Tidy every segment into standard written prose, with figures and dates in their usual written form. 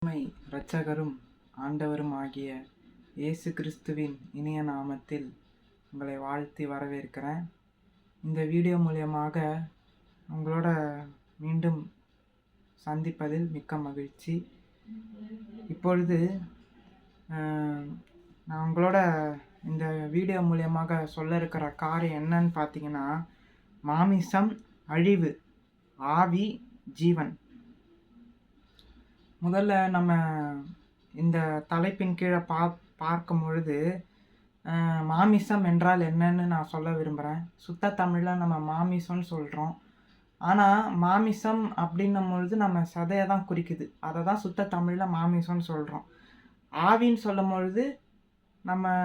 இரட்சகரும் ஆண்டவரும் ஆகிய இயேசு கிறிஸ்துவின் இனிய நாமத்தில் உங்களை வாழ்த்தி வரவேற்கிறேன். இந்த வீடியோ மூலியமாக உங்களோட மீண்டும் சந்திப்பதில் மிக்க மகிழ்ச்சி. இப்பொழுது நான் உங்களோட இந்த வீடியோ மூலியமாக சொல்ல இருக்கிற காரியம் என்னன்னு பார்த்தீங்கன்னா, மாமிசம் அழிவு, ஆவி ஜீவன். முதல்ல நம்ம இந்த தலைப்பின் கீழே பார்க்கும் பொழுது மாமிசம் என்றால் என்னன்னு நான் சொல்ல விரும்புகிறேன். சுத்த தமிழில் நம்ம மாமிசம்னு சொல்கிறோம். ஆனால் மாமிசம் அப்படின்னும் பொழுது நம்ம சதையை தான் குறிக்குது. அதை தான் சுத்த தமிழில் மாமிசம்னு சொல்கிறோம். ஆவின்னு சொல்லும் பொழுது நம்ம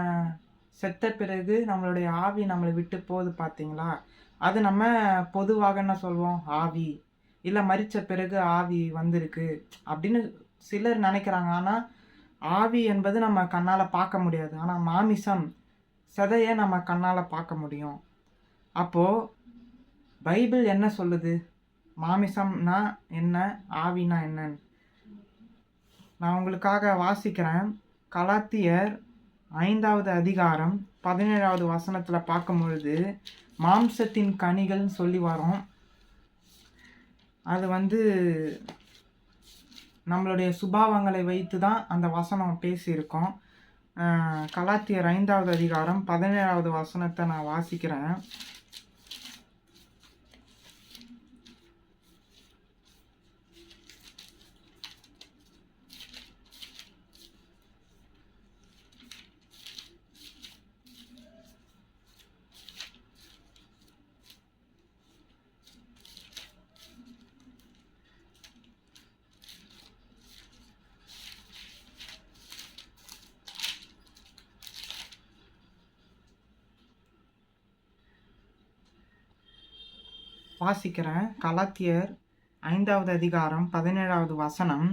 செத்த பிறகு நம்மளுடைய ஆவி நம்மளை விட்டு போகுது பார்த்தீங்களா, அது நம்ம பொதுவாக என்ன சொல்வோம், ஆவி, இல்லை மரித்த பிறகு ஆவி வந்திருக்கு அப்படின்னு சிலர் நினைக்கிறாங்க. ஆனால் ஆவி என்பது நம்ம கண்ணால் பார்க்க முடியாது. ஆனால் மாமிசம், சதையை நம்ம கண்ணால் பார்க்க முடியும். அப்போது பைபிள் என்ன சொல்லுது, மாமிசம்னா என்ன, ஆவினா என்னன்னு நான் உங்களுக்காக வாசிக்கிறேன். கலாத்தியர் 5வது அதிகாரம் 17வது வசனத்தில் பார்க்கும் பொழுது மாம்சத்தின் கனிகள்னு சொல்லி வரும். அது நம்மளுடைய சுபாவங்களை வைத்து தான் அந்த வசனம் பேசியிருக்கோம். கலாத்தியர் 5வது அதிகாரம் 17வது வசனத்தை நான் வாசிக்கிறேன். வாசிக்கிறேன். கலாத்தியர் 5வது அதிகாரம் 17வது வசனம்.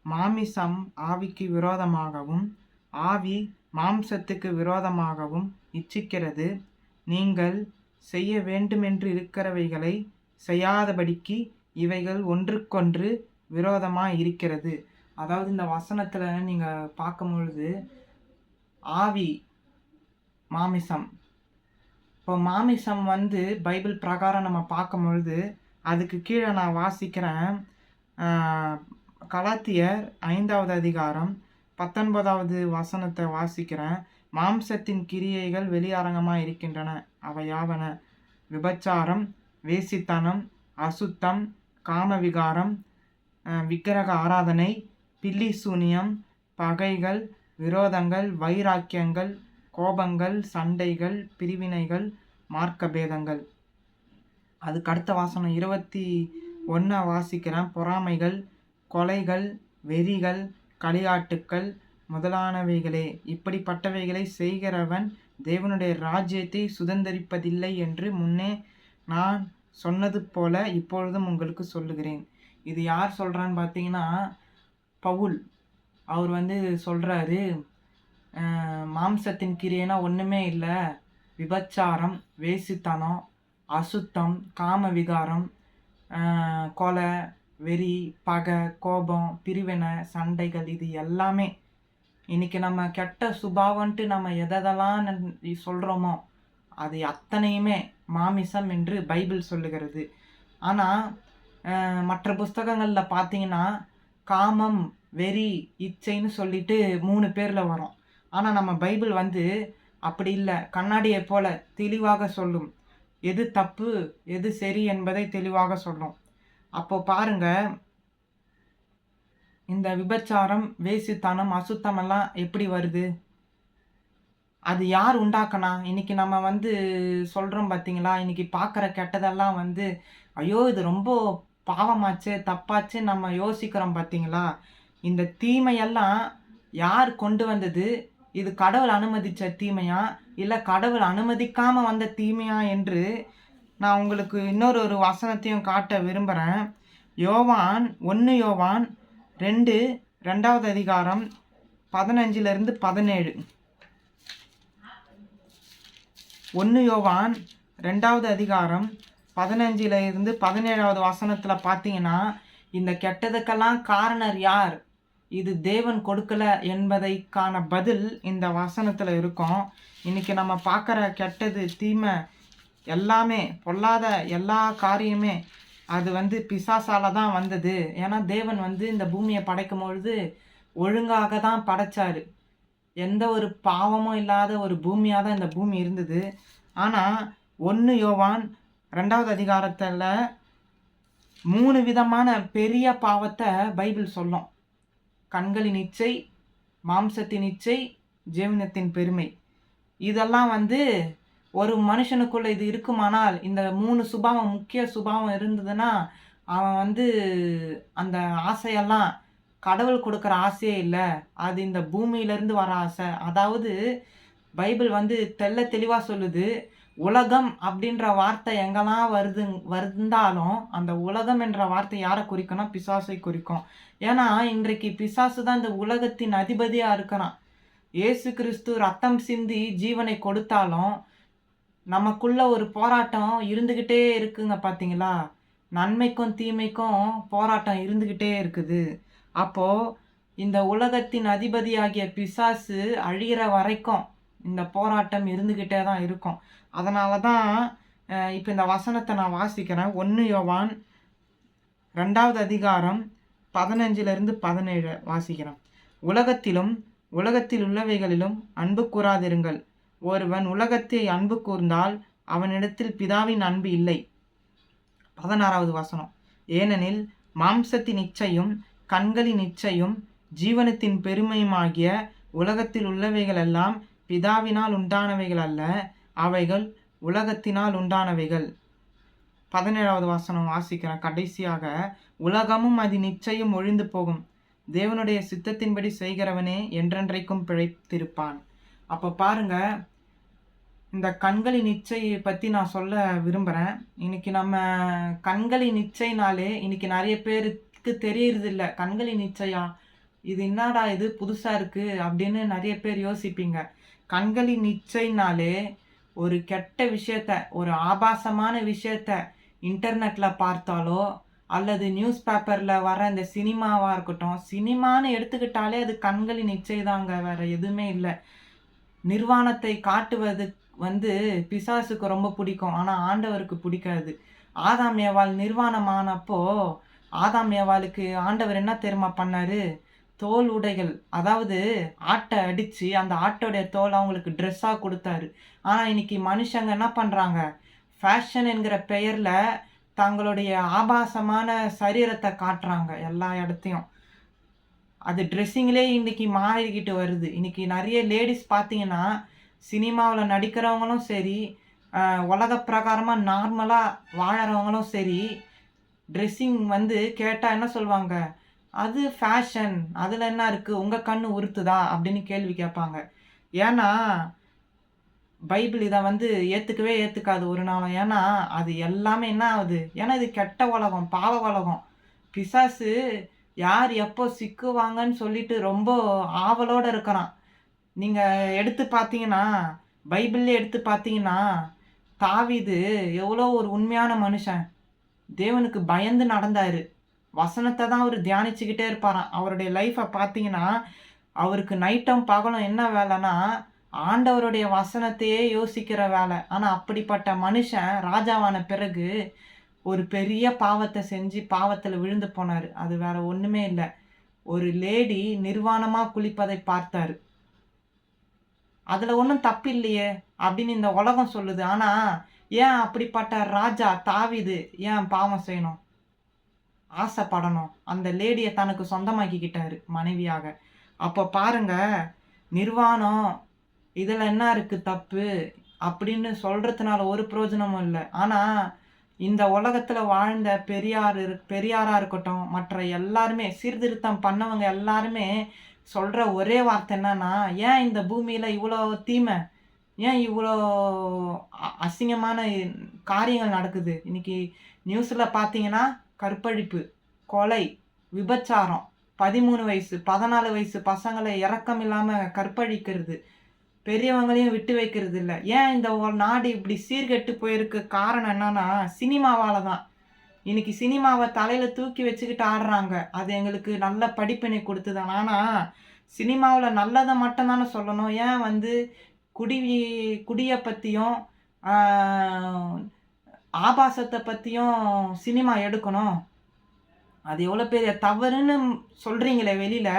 மாமிசம் ஆவிக்கு விரோதமாகவும் ஆவி மாம்சத்துக்கு விரோதமாகவும் இச்சிக்கிறது. நீங்கள் செய்ய வேண்டுமென்று இருக்கிறவைகளை செய்யாதபடிக்கு இவைகள் ஒன்றுக்கொன்று விரோதமாக இருக்கிறது. அதாவது இந்த வசனத்தில் நீங்கள் பார்க்கும் பொழுது ஆவி, மாமிசம், இப்போ மாமிசம் பைபிள் பிரகாரம் நம்ம பார்க்கும் பொழுது அதுக்கு கீழே நான் வாசிக்கிறேன். கலாத்தியர் 5வது அதிகாரம் 19வது வசனத்தை வாசிக்கிறேன். மாம்சத்தின் கிரியைகள் வெளியரங்கமாக இருக்கின்றன. அவையாவன: விபச்சாரம், வேசித்தனம், அசுத்தம், காமவிகாரம், விக்கிரக ஆராதனை, பில்லி சூனியம், பகைகள், விரோதங்கள், வைராக்கியங்கள், கோபங்கள், சண்டைகள், பிரிவினைகள், மார்க்கபேதங்கள். அதுக்கு அடுத்த வாசனம் 21 வாசிக்கிறேன். பொறாமைகள், கொலைகள், வெறிகள், களியாட்டுக்கள் முதலானவைகளே, இப்படிப்பட்டவைகளை செய்கிறவன் தேவனுடைய ராஜ்யத்தை சுதந்தரிப்பதில்லை என்று முன்னே நான் சொன்னது போல இப்பொழுதும் உங்களுக்கு சொல்லுகிறேன். இது யார் சொல்கிறான்னு பார்த்தீங்கன்னா, பவுல். அவர் சொல்கிறாரு, மாம்சத்தின் கிரியைனா ஒன்றுமே இல்லை, விபச்சாரம், வேசித்தனம், அசுத்தம், காம விகாரம், கொலை, வெறி, பகை, கோபம், பிரிவினை, சண்டைகள், இது எல்லாமே இன்றைக்கி நம்ம கெட்ட சுபாவன்ட்டு நம்ம எதெல்லாம் சொல்கிறோமோ அது அத்தனையுமே மாமிசம் என்று பைபிள் சொல்லுகிறது. ஆனால் மற்ற புஸ்தகங்களில் பார்த்தீங்கன்னா காமம், வெறி, இச்சைன்னு சொல்லிட்டு 3 பேரில் வரும். ஆனால் நம்ம பைபிள் அப்படி இல்லை, கண்ணாடியை போல தெளிவாக சொல்லும். எது தப்பு எது சரி என்பதை தெளிவாக சொல்லும். அப்போ பாருங்க, இந்த விபச்சாரம், வேசித்தனம், அசுத்தமெல்லாம் எப்படி வருது? அது யார் உண்டாக்கனா? இன்னைக்கு நம்ம சொல்கிறோம் பார்த்தீங்களா, இன்னைக்கு பார்க்குற கெட்டதெல்லாம் ஐயோ இது ரொம்ப பாவமாச்சு, தப்பாச்சு நம்ம யோசிக்கிறோம் பார்த்தீங்களா? இந்த தீமையெல்லாம் யார் கொண்டு வந்தது? இது கடவுள் அனுமதித்த தீமையா, இல்லை கடவுள் அனுமதிக்காமல் வந்த தீமையா என்று நான் உங்களுக்கு இன்னொரு வசனத்தையும் காட்ட விரும்புகிறேன். யோவான் 1 யோவான் 2வது அதிகாரம் 15லிருந்து 17. 1 யோவான் 2வது அதிகாரம் 15லிருந்து 17வது வசனத்தில் பார்த்தீங்கன்னா, இந்த கெட்டதுக்கெல்லாம் காரணர் யார்? இது தேவன் கொடுக்கல என்பதைக்கான பதில் இந்த வசனத்தில் இருக்கும். இன்னைக்கு நம்ம பார்க்குற கெட்டது, தீமை எல்லாமே, பொல்லாத எல்லா காரியமே அது பிசாசால தான் வந்தது. ஏன்னா தேவன் இந்த பூமியை படைக்கும் பொழுது ஒழுங்காக தான் படைச்சாரு. எந்த ஒரு பாவமும் இல்லாத ஒரு பூமியாக தான் இந்த பூமி இருந்தது. ஆனால் 1 யோவான் 2வது அதிகாரத்தில் 3 விதமான பெரிய பாவத்தை பைபிள் சொல்லும். கண்களின் இச்சை, மாம்சத்தின் இச்சை, ஜீவனத்தின் பெருமை. இதெல்லாம் ஒரு மனுஷனுக்குள்ள இது இருக்குமானால், இந்த 3 சுபாவம், முக்கிய சுபாவம் இருந்ததுன்னா அவன் அந்த ஆசையெல்லாம் கடவுள் கொடுக்குற ஆசையே இல்லை, அது இந்த பூமியிலேருந்து வர ஆசை. அதாவது பைபிள் தெள்ள தெளிவாக சொல்லுது, உலகம் அப்படின்ற வார்த்தை எங்கெல்லாம் வருந்தாலும் அந்த உலகம் என்ற வார்த்தை யாரை குறிக்கும்னா பிசாசை குறிக்கும். ஏன்னா இன்றைக்கு பிசாசு தான் இந்த உலகத்தின் அதிபதியாக இருக்கிறான். இயேசு கிறிஸ்து ரத்தம் சிந்தி ஜீவனை கொடுத்தாலும் நமக்குள்ள ஒரு போராட்டம் இருந்துக்கிட்டே இருக்குங்க. பார்த்தீங்களா? நன்மைக்கும் தீமைக்கும் போராட்டம் இருந்துக்கிட்டே இருக்குது. அப்போது இந்த உலகத்தின் அதிபதியாகிய பிசாசு அழிகிற வரைக்கும் இந்த போராட்டம் இருந்துக்கிட்டே தான் இருக்கும். அதனால தான் இப்போ இந்த வசனத்தை நான் வாசிக்கிறேன். 1 யோவான் 2வது அதிகாரம் 15லிருந்து 17 வாசிக்கிறேன். உலகத்திலும் உலகத்தில் உள்ளவைகளிலும் அன்பு கூறாதிருங்கள். ஒருவன் உலகத்தை அன்பு கூர்ந்தால் அவனிடத்தில் பிதாவின் அன்பு இல்லை. 16வது வசனம். ஏனெனில் மாம்சத்தின் இச்சையும் கண்களின் இச்சையும் ஜீவனத்தின் பெருமையுமாகிய உலகத்தில் உள்ளவைகளெல்லாம் பிதாவினால் உண்டானவைகள் அல்ல, அவைகள் உலகத்தினால் உண்டானவைகள். 17வது வசனம் வாசிக்கிறேன் கடைசியாக. உலகமும் அதன் நிச்சயம் ஒழிந்து போகும், தேவனுடைய சித்தத்தின்படி செய்கிறவனே என்றென்றைக்கும் பிழைத்திருப்பான். அப்போ பாருங்க, இந்த கண்களின் இச்சையை பற்றி நான் சொல்ல விரும்புகிறேன். இன்னைக்கு நம்ம கண்களின் இச்சைனாலே இன்னைக்கு நிறைய பேருக்கு தெரியறதில்ல. கண்களின் இச்சையா, இது என்னடா இது புதுசாக இருக்குது அப்படின்னு நிறைய பேர் யோசிப்பீங்க. கண்களின் இச்சைனாலே ஒரு கெட்ட விஷயத்த, ஒரு ஆபாசமான விஷயத்த இன்டர்நெட்டில் பார்த்தாலோ அல்லது நியூஸ் பேப்பரில் வர இந்த சினிமாவாக இருக்கட்டும், சினிமான்னு எடுத்துக்கிட்டாலே அது கண்களின் இச்சை தாங்க, வேறு எதுவுமே இல்லை. நிர்வாணத்தை காட்டுவது பிசாசுக்கு ரொம்ப பிடிக்கும், ஆனால் ஆண்டவருக்கு பிடிக்காது. ஆதாம் ஏவாள் நிர்வாணமானப்போ ஆதாம் ஏவாளுக்கு ஆண்டவர் என்ன தெரியுமா பண்ணாரு? தோல் உடைகள், அதாவது ஆட்டை அடித்து அந்த ஆட்டோடைய தோல் அவங்களுக்கு ட்ரெஸ்ஸாக கொடுத்தாரு. ஆனால் இன்னைக்கு மனுஷங்க என்ன பண்ணுறாங்க? ஃபேஷன் என்கிற பெயரில் தங்களுடைய ஆபாசமான சரீரத்தை காட்டுறாங்க எல்லா இடத்தையும். அது ட்ரெஸ்ஸிங்லே இன்றைக்கி மாறிக்கிட்டு வருது. இன்றைக்கி நிறைய லேடிஸ் பார்த்தீங்கன்னா, சினிமாவில் நடிக்கிறவங்களும் சரி, உலக பிரகாரமாக நார்மலாக வாழறவங்களும் சரி, ட்ரெஸ்ஸிங் கேட்டால் என்ன சொல்லுவாங்க? அது ஃபேஷன், அதில் என்ன இருக்குது, உங்கள் கண் உறுத்துதா அப்படின்னு கேள்வி கேட்பாங்க. ஏன்னா பைபிள் இதை ஏற்றுக்கவே ஏற்றுக்காது ஒரு நாளும். ஏன்னா அது எல்லாமே என்ன ஆகுது? ஏன்னா இது கெட்ட உலகம், பாவ உலகம். பிசாசு யார் எப்போ சிக்குவாங்கன்னு சொல்லிட்டு ரொம்ப ஆவலோடு இருக்கிறான். நீங்கள் எடுத்து பார்த்தீங்கன்னா, பைபிள்லே எடுத்து பார்த்தீங்கன்னா, தாவீது எவ்வளோ ஒரு உண்மையான மனுஷன், தேவனுக்கு பயந்து நடந்தார். வசனத்தை தான் அவர் தியானிச்சுக்கிட்டே இருப்பாராம். அவருடைய லைஃப்பை பார்த்தீங்கன்னா, அவருக்கு நைட்டும் பகலும் என்ன வேலைன்னா ஆண்டவருடைய வசனத்தையே யோசிக்கிற வேலை. ஆனால் அப்படிப்பட்ட மனுஷன் ராஜாவான பிறகு ஒரு பெரிய பாவத்தை செஞ்சு பாவத்தில் விழுந்து போனார். அது வேற ஒன்றுமே இல்லை, ஒரு லேடி நிர்வாணமாக குளிப்பதை பார்த்தாரு. அதில் ஒன்றும் தப்பு இல்லையே அப்படின்னு இந்த உலகம் சொல்லுது. ஆனால் ஏன் அப்படிப்பட்ட ராஜா தாவீது ஏன் பாவம் செய்யணும், ஆசைப்படணும்? அந்த லேடியை தனக்கு சொந்தமாக்கிக்கிட்டாரு மனைவியாக. அப்போ பாருங்க, நிர்வாணம் இதில் என்ன இருக்குது தப்பு அப்படின்னு சொல்கிறதுனால ஒரு பிரயோஜனமும் இல்லை. ஆனால் இந்த உலகத்தில் வாழ்ந்த பெரியாராக இருக்கட்டும், மற்ற எல்லாருமே சீர்திருத்தம் பண்ணவங்க எல்லாருமே சொல்கிற ஒரே வார்த்தை என்னன்னா, ஏன் இந்த பூமியில் இவ்வளோ தீமை, ஏன் இவ்வளோ அசிங்கமான காரியங்கள் நடக்குது? இன்றைக்கி நியூஸில் பார்த்தீங்கன்னா, கற்பழிப்பு, கொலை, விபச்சாரம், 13 வயசு 14 வயசு பசங்களை இரக்கம் இல்லாமல் கற்பழிக்கிறது, பெரியவங்களையும் விட்டு வைக்கிறது இல்லை. ஏன் இந்த நாடு இப்படி சீர்கெட்டு போயிருக்கு? காரணம் என்னன்னா சினிமாவால் தான். இன்னைக்கு சினிமாவை தலையில தூக்கி வச்சுக்கிட்டு ஆடுறாங்க. அது எங்களுக்கு நல்ல படிப்பினை குடுத்தது. ஆனா, சினிமாவுல நல்லத மட்டும் தானே சொல்லணும். ஏன் வந்து குடி குடிய பத்தியும், ஆ ஆபாசத்த பத்தியும் சினிமா எடுக்கணும்? அது எவ்வளோ பெரிய தவறுன்னு சொல்றீங்களே வெளியில.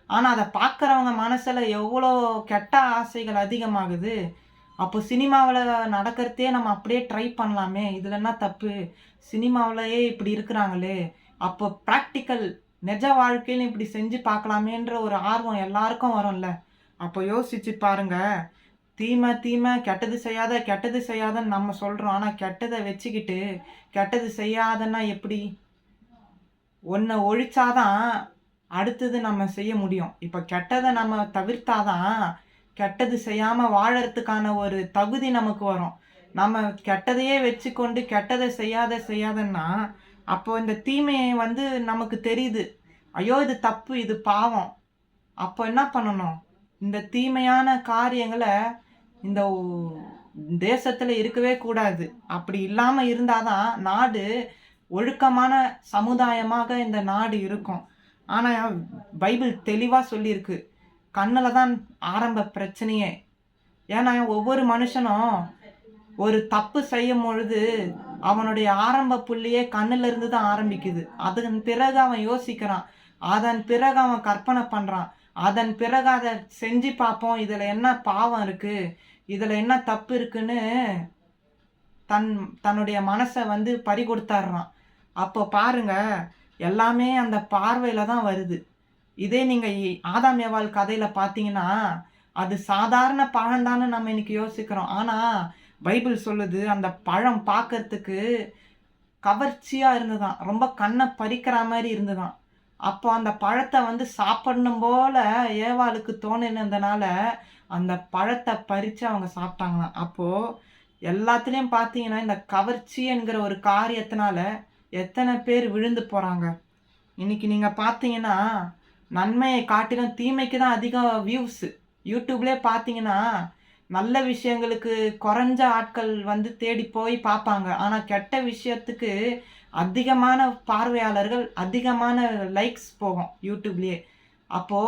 ஆனா, அத பார்க்குறவங்க மனசுல எவ்வளோ கெட்ட ஆசைகள் அதிகமாகுது. அப்போ சினிமாவுல நடக்கிறதையே நம்ம அப்படியே ட்ரை பண்ணலாமே! இதுல என்ன தப்பு? சினிமாவுலயே இப்படி இருக்கிறாங்களே! அப்போ பிராக்டிகல் நிஜ வாழ்க்கையில இப்படி செஞ்சு பார்க்கலாமேன்ற ஒரு ஆர்வம் எல்லாருக்கும் வரும்ல. அப்போ யோசிச்சு பாருங்க. தீமை, கெட்டது செய்யாத, கெட்டது செய்யாதன்னு நம்ம சொல்றோம். ஆனா, கெட்டத வச்சுக்கிட்டு, கெட்டது செய்யாதன்னா எப்படி? ஒண்ண ஒழிச்சா தான், அடுத்தது நம்ம செய்ய முடியும். இப்ப கெட்டத நம்ம தவிர்த்தா தான், கெட்டது செய்யாம வாழறதுக்கான ஒரு தகுதி நமக்கு வரும். நம்ம கெட்டதையே வச்சுக்கொண்டு, கெட்டத செய்யாதன்னா, அப்போ இந்த தீமைய வந்து நமக்கு தெரியுது. ஐயோ! இது தப்பு, இது பாவம். அப்போ என்ன பண்ணணும்? இந்த தீமையான காரியங்கள இந்த தேசத்துல இருக்கவே கூடாது. அப்படி இல்லாம இருந்தா தான், நாடு ஒழுக்கமான சமுதாயமாக இந்த நாடு இருக்கும். ஆனா, பைபிள் தெளிவா சொல்லியிருக்கு. கண்ணுல தான் ஆரம்ப பிரச்சனையே. ஏன்னா, ஒவ்வொரு மனுஷனும் ஒரு தப்பு செய்யும்பொழுது, அவனுடைய ஆரம்ப புள்ளியே கண்ணுல இருந்து தான் ஆரம்பிக்குது. அதன் பிறகு அவன் யோசிக்கிறான். அதன் பிறகு அவன் கற்பனை பண்றான். அதன் பிறகு அத செஞ்சு பார்ப்போம். இதுல என்ன பாவம் இருக்கு? இதுல என்ன தப்பு இருக்குன்னு தன் தன்னுடைய மனச வந்து பறிகொடுத்தர்றான். அப்போ பாருங்க, எல்லாமே அந்த பார்வையில தான் வருது. இதே நீங்க ஆதாம் ஏவாள் கதையில பார்த்தீங்கன்னா, அது சாதாரண பழம் தான்னு நம்ம இன்னைக்கு யோசிக்கிறோம். ஆனா, பைபிள் சொல்லுது அந்த பழம் பார்க்கறதுக்கு கவர்ச்சியா இருந்ததாம். ரொம்ப கண்ண பறிக்கிற மாரி இருந்ததாம். அப்போ அந்த பழத்த வந்து சாப்பிடணும் போல ஏவாளுக்கு தோணினதுனால, அந்த பழத்த பறிச்சு அவங்க சாப்பிட்டாங்களாம். அப்போ எல்லாத்துலயும் பார்த்தீங்கன்னா, இந்த கவர்ச்சி என்கிற ஒரு காரியத்தினால எத்தன பேர் விழுந்து போறாங்க. இன்னைக்கு நீங்க பார்த்தீங்கன்னா, நன்மையை காட்டிலும் தீமைக்கு தான் அதிகம் வியூஸ். YouTubeலயே பார்த்தீங்கன்னா, நல்ல விஷயங்களுக்கு கொறைஞ்ச ஆட்கள் வந்து தேடி போய் பார்ப்பாங்க. ஆனா கெட்ட விஷயத்துக்கு அதிகமான பார்வையாளர்கள், அதிகமான லைக்ஸ் போகும் YouTubeலயே. அப்போ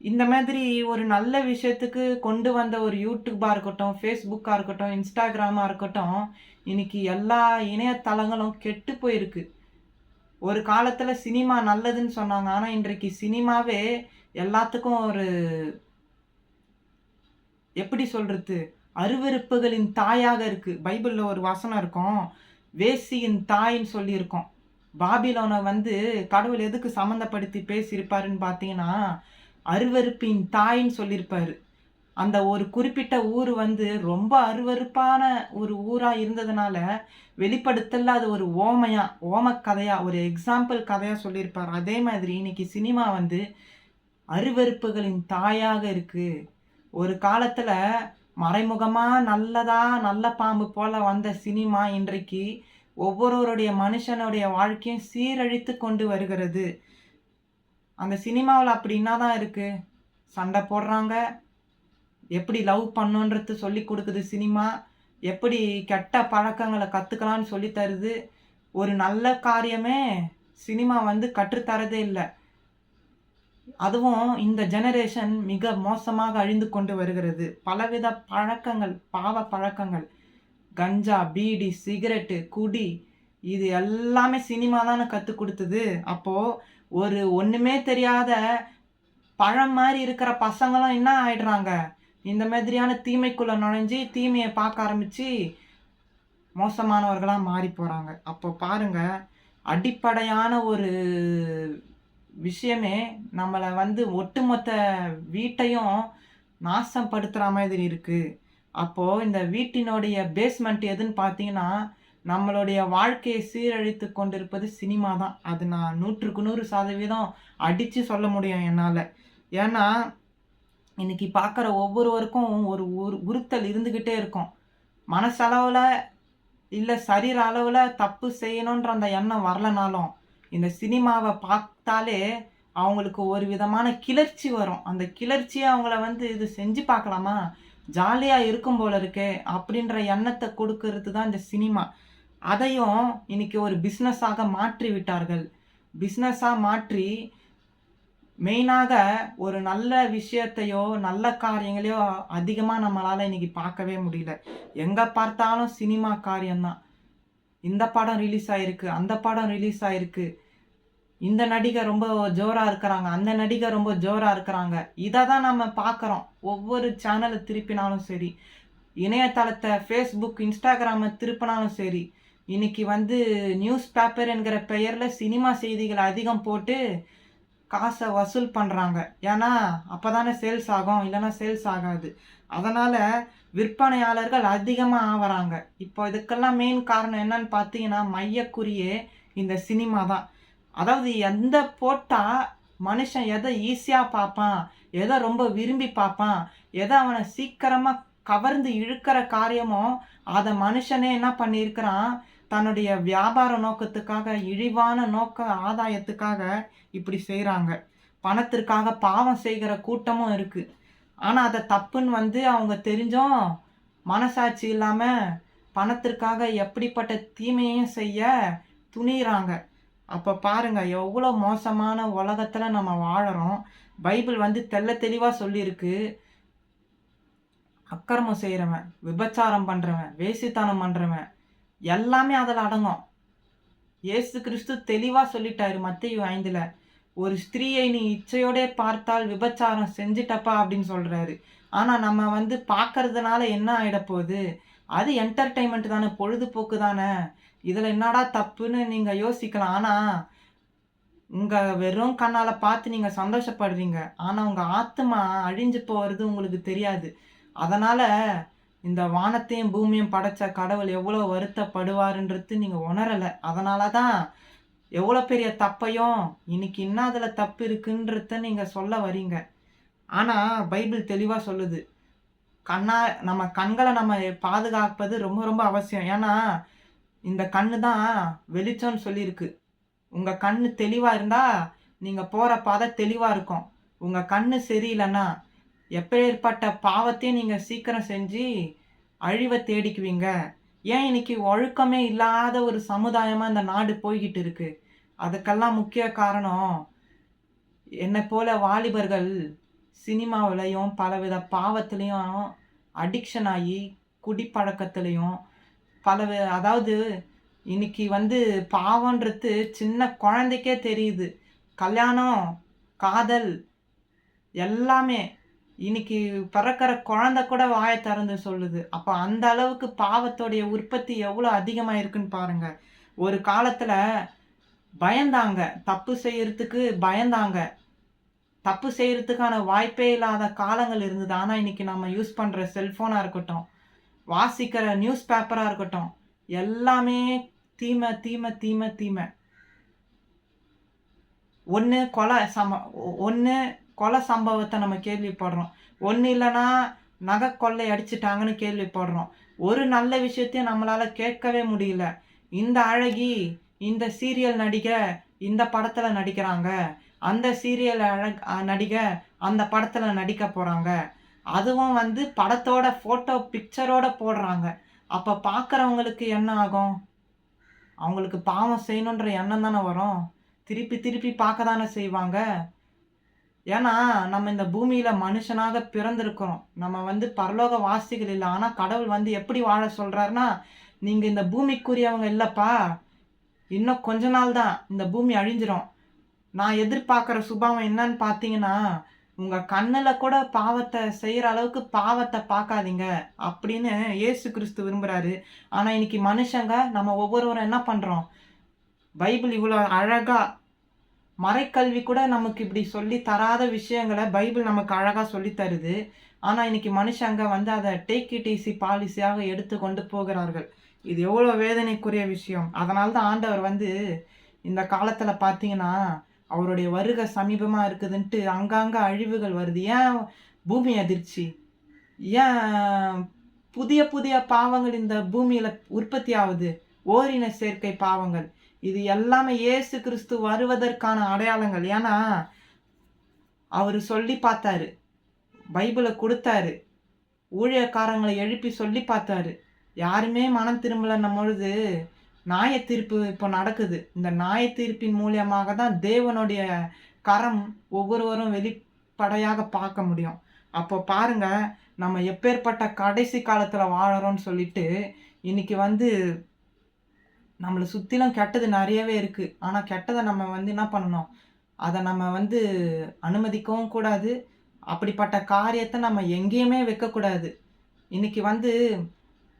இந்த மாதிரி ஒரு நல்ல விஷயத்துக்கு கொண்டு வந்த ஒரு YouTubeஆ இருக்கட்டும், Facebookஆ இருக்கட்டும், Instagramஆ இருக்கட்டும், இன்னைக்கு எல்லா இணையதளங்களும் கெட்டு போயிருக்கு. ஒரு காலத்துல சினிமா நல்லதுன்னு சொன்னாங்க. ஆனா இன்றைக்கு சினிமாவே எல்லாத்துக்கும் ஒரு எப்படி சொல்றது? அருவருப்புகளின் தாயாக இருக்கு. பைபிள்ல ஒரு வசனம் இருக்கும். வேசியின் தாய்ன்னு சொல்லியிருக்கும். பாபிலோன வந்து கடவுள் எதுக்கு சம்மந்தப்படுத்தி பேசியிருப்பாருன்னு பார்த்தீங்கன்னா, அருவருப்பின் தாய்ன்னு சொல்லியிருப்பாரு. அந்த ஒரு குறிப்பிட்ட ஊர் வந்து ரொம்ப அருவருப்பான ஒரு ஊரா இருந்ததுனால, வெளிப்படுத்தல்ல அது ஒரு ஓமையா, ஓமக்கதையா, ஒரு எக்ஸாம்பிள் கதையா சொல்லியிருப்பாரு. அதே மாதிரி இன்னைக்கு சினிமா வந்து அருவருப்புகளின் தாயாக இருக்கு. ஒரு காலத்துல மறைமுகமா நல்லதா, நல்ல பாம்பு போல வந்த சினிமா இன்றைக்கு ஒவ்வொருவருடைய மனுஷனுடைய வாழ்க்கையும் சீரழித்து கொண்டு வருகிறது. அந்த சினிமாவுல அப்படி என்னதான் இருக்கு? சண்டை போடுறாங்க. எப்படி லவ் பண்ணணுன்றது சொல்லிக் குடுக்குது சினிமா. எப்படி கெட்ட பழக்கங்கள கத்துக்கலான்னு சொல்லி தருது. ஒரு நல்ல காரியமே சினிமா வந்து கற்றுத் தரதே இல்ல. அதுவும் இந்த ஜெனரேஷன் மிக மோசமாக அழிந்து கொண்டு வருகிறது. பலவித பழக்கங்கள், பாவ பழக்கங்கள். கஞ்சா, பீடி, சிகரெட்டு, குடி இது எல்லாமே சினிமா தான கத்துக் குடுத்தது. அப்போ ஒரு ஒண்ணுமே தெரியாத பழம் மாரி இருக்கிற பசங்களும் என்ன ஆயிடுறாங்க? இந்த மாதிரியான தீமைக்குள்ள நுழைஞ்சு, தீமைய பார்க்க ஆரம்பிச்சு, மோசமானவர்களா மாறி போறாங்க. அப்போ பாருங்க, அடிப்படையான ஒரு விஷயமே நம்மள வந்து ஒட்டுமொத்த வீட்டையும் நாசம் படுத்துற மாதிரி இருக்கு. அப்போ இந்த வீட்டினுடைய பேஸ்மெண்ட் எதுன்னு பார்த்தீங்கன்னா, நம்மளுடைய வாழ்க்கையை சீரழித்து கொண்டிருப்பது சினிமா தான். அது நான் 100க்கு 100% அடிச்சு சொல்ல முடியும் என்னால. ஏன்னா, இன்னைக்கு பார்க்குற ஒவ்வொருவருக்கும் ஒரு உறுத்தல் இருந்துகிட்டே இருக்கும். மனசளவுல, இல்ல சரீர அளவுல தப்பு செய்யணுன்ற அந்த எண்ணம் வரலனாலும், இந்த சினிமாவ பார்த்தாலே அவங்களுக்கு ஒரு விதமான கிளர்ச்சி வரும். அந்த கிளர்ச்சியே அவங்கள வந்து இது செஞ்சு பார்க்கலாமா? ஜாலியா இருக்கும் போல இருக்கே! அப்படின்ற எண்ணத்த குடுக்கறது தான் இந்த சினிமா. அதையும் இன்னைக்கு ஒரு பிஸ்னஸாக மாற்றி விட்டார்கள். பிஸ்னஸாக மாற்றி மெயினாக ஒரு நல்ல விஷயத்தையோ, நல்ல காரியங்களையோ அதிகமா நம்மளால இன்னைக்கு பார்க்கவே முடியல. எங்க பார்த்தாலும் சினிமா காரியம் தான். இந்த படம் ரிலீஸ் ஆயிருக்கு, அந்த படம் ரிலீஸ் ஆயிருக்கு. இந்த நடிகர் ரொம்ப ஜோரா இருக்கிறாங்க, அந்த நடிகர் ரொம்ப ஜோரா இருக்கிறாங்க. இத தான் நம்ம பார்க்குறோம். ஒவ்வொரு சேனல திருப்பினாலும் சரி, இணையதளத்த Facebook, Instagramம திருப்பினாலும் சரி, இன்னைக்கு வந்து நியூஸ் பேப்பர் என்கிற பெயர்ல சினிமா செய்திகள் அதிகம் போட்டு காச வசூல் பண்றாங்க. ஏன்னா, அப்பதானே சேல்ஸ் ஆகும். இல்லன்னா சேல்ஸ் ஆகாது. அதனால விற்பனையாளர்கள் அதிகமா ஆவறாங்க. இப்போ இதுக்கெல்லாம் மெயின் காரணம் என்னன்னு பார்த்தீங்கன்னா, மையக்குறியே இந்த சினிமா தான். அதாவது எந்த போட்டா மனுஷன் எத ஈஸியா பார்ப்பான், எத ரொம்ப விரும்பி பார்ப்பான், எத அவன சீக்கிரமா கவர்ந்து இழுக்கிற காரியமோ, அத மனுஷனே என்ன பண்ணியிருக்கிறான், தன்னுடைய வியாபார நோக்கத்துக்காக, இழிவான நோக்க ஆதாயத்துக்காக இப்படி செய்றாங்க. பணத்திற்காக பாவம் செய்கிற கூட்டமும் இருக்கு. ஆனா, அத தப்புன்னு வந்து அவங்க தெரிஞ்சும், மனசாட்சி இல்லாம பணத்திற்காக எப்படிப்பட்ட தீமையையும் செய்ய துணியிறாங்க. அப்ப பாருங்க, எவ்வளோ மோசமான உலகத்துல நம்ம வாழுறோம். பைபிள் வந்து தெளிவா சொல்லியிருக்கு. அக்கிரமம் செய்றவன், விபச்சாரம் பண்றவன், வேசித்தனம் பண்றவன் எல்லாமே அதுல அடங்கும். இயேசு கிறிஸ்து தெளிவா சொல்லிட்டாரு மத்தேயு 5ல. ஒரு ஸ்திரீயை நீ இச்சையோடே பார்த்தால் விபச்சாரம் செஞ்சுட்டப்பா அப்படின்னு சொல்றாரு. ஆனா நம்ம வந்து பார்க்கறதுனால என்ன ஆயிடப்போகுது? அது என்டர்டெயின்மெண்ட் தானே, பொழுதுபோக்கு தானே. இதுல என்னடா தப்புன்னு நீங்க யோசிக்கலாம். ஆனா, உங்க வெறும் கண்ணால பார்த்து நீங்க சந்தோஷப்படுறீங்க. ஆனா உங்க ஆத்துமா அழிஞ்சு போறது உங்களுக்கு தெரியாது. அதனால இந்த வானத்தையும் பூமியும் படைச்ச கடவுள் எவ்வளோ வருத்தப்படுவாருன்றது நீங்க உணரல. அதனால தான் எவ்வளோ பெரிய தப்பையும் இன்னைக்கு என்ன அதுல தப்பு இருக்குன்றத நீங்க சொல்ல வரீங்க. ஆனா பைபிள் தெளிவா சொல்லுது. நம்ம கண்கள நம்ம பாதுகாப்பது ரொம்ப ரொம்ப அவசியம். ஏன்னா, இந்த கண்ணு தான் வெளிச்சம்னு சொல்லியிருக்கு. உங்க கண்ணு தெளிவா இருந்தா, நீங்க போற பாதை தெளிவா இருக்கும். உங்க கண்ணு சரியில்லன்னா, எப்பேர்ப்பட்ட பாவத்தையும் நீங்க சீக்கிரம் செஞ்சு அழிவ தேடிக்குவீங்க. ஏன் இன்னைக்கு ஒழுக்கமே இல்லாத ஒரு சமுதாயமா இந்த நாடு போய்க்கிட்டு இருக்கு? அதுக்கெல்லாம் முக்கிய காரணம், என்னைப் போல வாலிபர்கள் சினிமாவுலயும், பலவித பாவத்திலயும் அடிக்ஷன் ஆயி, குடிப்பழக்கத்திலயும், அதாவது இன்னைக்கு வந்து பாவம்ன்றது சின்ன குழந்தைக்கே தெரியுது. கல்யாணம், காதல் எல்லாமே. இன்னைக்கு பிறக்கிற குழந்தை கூட வாய திறந்து சொல்லுது. அப்ப அந்த அளவுக்கு பாவத்தோடைய உற்பத்தி எவ்வளோ அதிகமா இருக்குன்னு பாருங்க. ஒரு காலத்துல பயந்தாங்க. தப்பு செய்யறதுக்கு பயந்தாங்க. தப்பு செய்யறதுக்கான வாய்ப்பே இல்லாத காலங்கள் இருந்தது. ஆனா இன்னைக்கு நம்ம யூஸ் பண்ற செல்ஃபோனா இருக்கட்டும், வாசிக்கிற நியூஸ் பேப்பரா இருக்கட்டும், எல்லாமே தீமை, தீமை, தீமை, தீமை. ஒண்ணு கொலை சம்பவத்த நம்ம கேள்விப்படுறோம். ஒண்ணு இல்லன்னா நகை கொள்ளை அடிச்சுட்டாங்கன்னு கேள்விப்படுறோம். ஒரு நல்ல விஷயத்தையும் நம்மளால கேட்கவே முடியல. இந்த அழகி, இந்த சீரியல் நடிகை இந்த படத்துல நடிக்கிறாங்க. அந்த சீரியல் நடிகை அந்த படத்துல நடிக்க போறாங்க. அதுவும் வந்து படத்தோட ஃபோட்டோ பிக்சரோட போடுறாங்க. அப்ப பார்க்குறவங்களுக்கு என்ன ஆகும்? அவங்களுக்கு பாவம் செய்யணுன்ற எண்ணம் தானே வரும். திருப்பி திருப்பி பார்க்க தானே செய்வாங்க. ஏன்னா, நம்ம இந்த பூமியில மனுஷனாக பிறந்திருக்கிறோம். நம்ம வந்து பரலோக வாசிகள் இல்ல. ஆனா கடவுள் வந்து எப்படி வாழ சொல்றாருன்னா, நீங்க இந்த பூமிக்குரியவங்க இல்லப்பா. இன்னும் கொஞ்ச நாள் தான் இந்த பூமி அழிஞ்சிரும். நான் எதிர்பார்க்குற சுபாவம் என்னன்னு பார்த்தீங்கன்னா, உங்க கண்ணுல கூட பாவத்த செய்ற அளவுக்கு பாவத்த பார்க்காதீங்க அப்படின்னு இயேசு கிறிஸ்து விரும்புறாரு. ஆனா இன்னைக்கு மனுஷங்க நம்ம ஒவ்வொருவரும் என்ன பண்றோம்? பைபிள் இவ்வளோ அழகா மறைக்கல்வி கூட நமக்கு இப்படி சொல்லி தராத விஷயங்கள பைபிள் நமக்கு அழகா சொல்லி தருது. ஆனா இன்னைக்கு மனுஷங்க வந்து அத டேக் இட் ஈஸி பாலிசியாக எடுத்துக்கொண்டு போகிறார்கள். இது எவ்வளோ வேதனைக்குரிய விஷயம். அதனால தான் ஆண்டவர் வந்து இந்த காலத்துல பார்த்தீங்கன்னா, அவருடைய வருகை சமீபமா இருக்குதுன்ட்டு அங்கங்க அழிவுகள் வருது. ஏன் பூமி அதிர்ச்சி? ஏன் புதிய புதிய பாவங்கள் இந்த பூமியில உற்பத்தி ஆவுது? ஓரின சேர்க்கை பாவங்கள். இது எல்லாமே இயேசு கிறிஸ்து வருவதற்கான அடையாளங்கள். ஏன்னா, அவரு சொல்லி பார்த்தாரு. பைபிள குடுத்தாரு. ஊழியக்காரங்கள எழுப்பி சொல்லி பார்த்தாரு. யாருமே மனம் திரும்பலன்னும் பொழுது, நியாய தீர்ப்பு இப்போ நடக்குது. இந்த நியாய தீர்ப்பின் மூலியமாக தான் தேவனுடைய கரம் ஒவ்வொருவரும் வெளிப்படையாக பார்க்க முடியும். அப்போ பாருங்க, நம்ம எப்பேர்ப்பட்ட கடைசி காலத்துல வாழறோம்ன்னு சொல்லிட்டு, இன்னைக்கு வந்து நம்மள சுத்திலும் கெட்டது நெறையவே இருக்கு. ஆனா கெட்டத நம்ம வந்து என்ன பண்ணணும்? அத நம்ம வந்து அனுமதிக்கவும் கூடாது. அப்படிப்பட்ட காரியத்த நம்ம எங்கேயுமே வைக்கக்கூடாது. இன்னைக்கு வந்து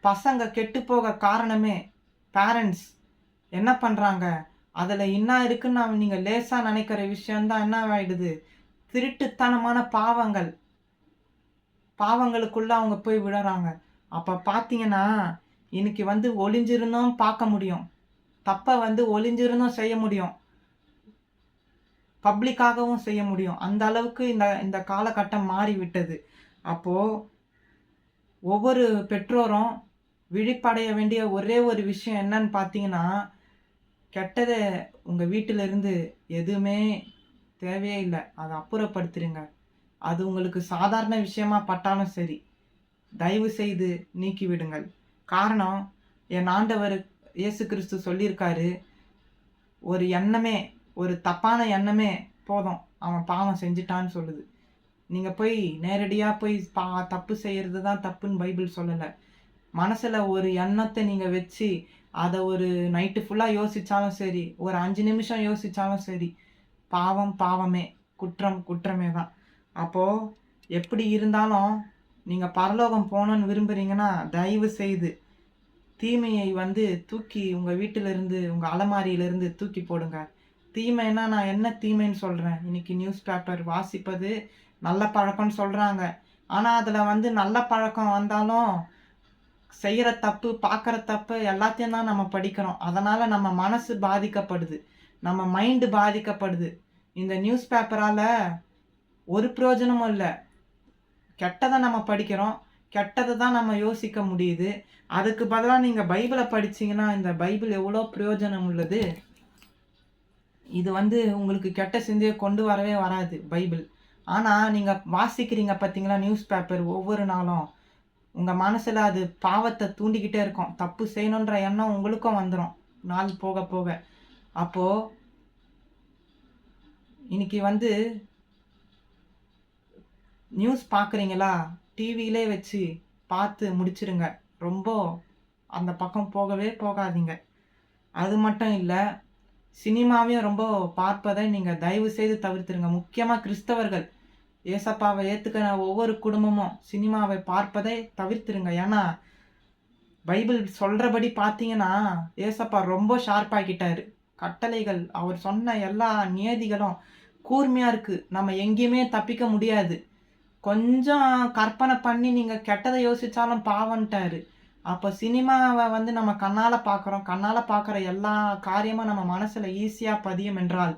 பசங்க கெட்டுப்போக காரணமே பேரண்ட்ஸ் என்ன பண்றாங்க? அதுல என்ன இருக்குன்னு நீங்க லேசா நெனைக்கிற விஷயம் தான் என்னவாயிடுது? திருட்டுத்தனமான பாவங்கள். பாவங்களுக்குள்ள அவங்க போய் விழறாங்க. அப்ப பார்த்தீங்கன்னா, இன்னைக்கு வந்து ஒளிஞ்சிருந்தும் பார்க்க முடியும். தப்ப வந்து ஒளிஞ்சிருந்தும் செய்ய முடியும். பப்ளிக்காகவும் செய்ய முடியும். அந்த அளவுக்கு இந்த இந்த காலகட்டம் மாறிவிட்டது. அப்போ ஒவ்வொரு பெற்றோரும் விழிப்படைய வேண்டிய ஒரே ஒரு விஷயம் என்னன்னு பார்த்தீங்கன்னா, கெட்டத உங்க வீட்டிலிருந்து எதுவுமே தேவையே இல்ல. அத அப்புறப்படுத்திருங்க. அது உங்களுக்கு சாதாரண விஷயமா பட்டாலும் சரி, தயவு செய்து நீக்கி விடுங்கள். காரணம், என் ஆண்டவர் இயேசு கிறிஸ்து சொல்லியிருக்காரு, ஒரு எண்ணமே, ஒரு தப்பான எண்ணமே போதும். அவன் பாவம் செஞ்சுட்டான்னு சொல்லுது. நீங்க போய் நேரடியா போய் தப்பு செய்யறது தான் தப்புன்னு பைபிள் சொல்லல. மனசுல ஒரு எண்ணத்த நீங்க வச்சு, அத ஒரு நைட்டு ஃபுல்லா யோசிச்சாலும் சரி, ஒரு 5 நிமிஷம் யோசிச்சாலும் சரி, பாவம் பாவமே, குற்றம் குற்றமே தான். அப்போ எப்படி இருந்தாலும், நீங்க பரலோகம் போணும்னு விரும்புறீங்கன்னா, தயவு செய்து தீமையை வந்து தூக்கி உங்க வீட்டிலிருந்து, உங்க அலமாரியிலிருந்து தூக்கி போடுங்க. தீமைன்னா நான் என்ன தீமைன்னு சொல்றேன்? இன்னைக்கு நியூஸ் பேப்பர் வாசிப்பது நல்ல பழக்கம்னு சொல்றாங்க. ஆனா, அதுல வந்து நல்ல பழக்கம் வந்தாலும், செய்யற தப்பு, பார்க்குற தப்பு எல்லாத்தையும் தான் நம்ம படிக்கிறோம். அதனால நம்ம மனசு பாதிக்கப்படுது. நம்ம மைண்ட் பாதிக்கப்படுது. இந்த நியூஸ் பேப்பரால ஒரு பிரயோஜனமும் இல்ல. கெட்டத நம்ம படிக்கிறோம். கெட்டத தான் நம்ம யோசிக்க முடியுது. அதுக்கு பதிலா நீங்க பைபிள படிச்சீங்கன்னா, இந்த பைபிள் எவ்வளோ பிரயோஜனம் உள்ளது. இது வந்து உங்களுக்கு கெட்ட சிந்தைய கொண்டு வரவே வராது பைபிள். ஆனா, நீங்க வாசிக்கிறீங்க பார்த்தீங்களா நியூஸ் பேப்பர் ஒவ்வொரு நாளும். உங்க மனசுல அது பாவத்த தூண்டிக்கிட்டே இருக்கும். தப்பு செய்யணுன்ற எண்ணம் உங்களுக்கும் வந்துரும். நாள் போக போக. அப்போ இன்னைக்கு வந்து நியூஸ் பார்க்குறீங்களா? டிவியிலே வச்சு பார்த்து முடிச்சிருங்க. ரொம்ப அந்த பக்கம் போகவே போகாதீங்க. அது மட்டும் இல்ல, சினிமாவையும் ரொம்ப பார்ப்பதை நீங்க தயவு செய்து தவிர்த்துருங்க. முக்கியமா கிறிஸ்தவர்கள். ஏசப்பாவை ஏத்துக்கிற ஒவ்வொரு குடும்பமும் சினிமாவை பார்ப்பதை தவிர்த்துருங்க. ஏன்னா, பைபிள் சொல்றபடி பார்த்தீங்கன்னா, ஏசப்பா ரொம்ப ஷார்ப்பாக்கிட்டாரு. கட்டளைகள், அவர் சொன்ன எல்லா நியதிகளும் கூர்மையா இருக்கு. நம்ம எங்கேயுமே தப்பிக்க முடியாது. கொஞ்சம் கற்பனை பண்ணி நீங்க கெட்டத யோசிச்சாலும் பாவம்ன்ட்டாரு. அப்ப சினிமாவ வந்து நம்ம கண்ணால பார்க்குறோம். கண்ணால பார்க்குற எல்லா காரியமும் நம்ம மனசுல ஈஸியா பதியும் என்றால்,